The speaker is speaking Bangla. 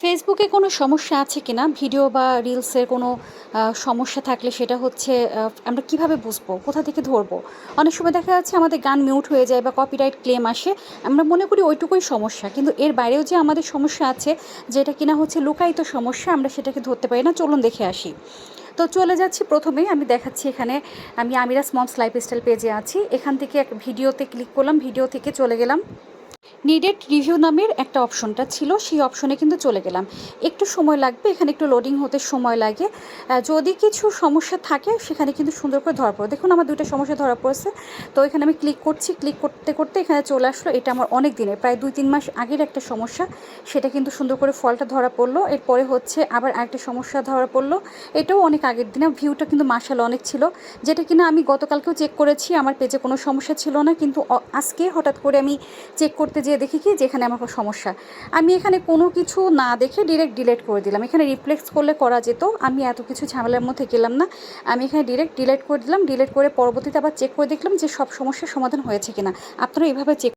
ফেসবুকে কোনো সমস্যা আছে কিনা ভিডিও বা রিলসের কোনো সমস্যা থাকলে সেটা হচ্ছে আমরা কিভাবে বুঝবো, কোথা থেকে ধরবো? অনেক সময় দেখা যাচ্ছে আমাদের গান মিউট হয়ে যায় বা কপিরাইট ক্লেম আসে। আমরা মনে করি ওইটুকুই সমস্যা, কিন্তু এর বাইরেও যে আমাদের সমস্যা আছে, যেটা কিনা হচ্ছে লুকায়িত সমস্যা, আমরা সেটাকে ধরতে পারি না। চলুন দেখে আসি। তো চলে যাচ্ছি, প্রথমেই আমি দেখাচ্ছি এখানে আমি আমিরাস মমস লাইফস্টাইল পেজে আছি। এখান থেকে এক ভিডিওতে ক্লিক করলাম, ভিডিও থেকে চলে গেলাম। নিডেড রিভিউ নামের একটা অপশনটা ছিল, সেই অপশনে কিন্তু চলে গেলাম। একটু সময় লাগবে, এখানে একটু লোডিং হতে সময় লাগে। যদি কিছু সমস্যা থাকে সেখানে কিন্তু সুন্দর করে ধরা পড়ে। দেখুন আমার দুইটা সমস্যা ধরা পড়েছে। তো এখানে আমি ক্লিক করছি, ক্লিক করতে করতে এখানে চলে আসলো। এটা আমার অনেক দিনের, প্রায় 2-3 মাস আগের একটা সমস্যা, সেটা কিন্তু সুন্দর করে ফলটা ধরা পড়লো। এরপরে হচ্ছে আবার আরেকটা সমস্যা ধরা পড়লো, এটাও অনেক আগের দিনে। ভিউটা কিন্তু মাশাআল্লাহ অনেক ছিল, যেটা কিনা আমি গতকালকেও চেক করেছি, আমার পেজে কোনো সমস্যা ছিল না। কিন্তু আজকে হঠাৎ করে আমি চেক করতে যেয়ে দেখি কি যেখানে আমার সমস্যা। আমি এখানে কোনো কিছু না দেখে ডিরেক্ট ডিলিট করে দিলাম। এখানে রিপ্লেক্স করলে করা যেত, আমি এত কিছু ঝামেলার মধ্যে গেলাম না। আমি এখানে ডিরেক্ট ডিলিট করে দিলাম। ডিলিট করে পরবর্তীতে আবার চেক করে দেখলাম যে সব সমস্যার সমাধান হয়েছে কিনা। আপনারা এইভাবে চেক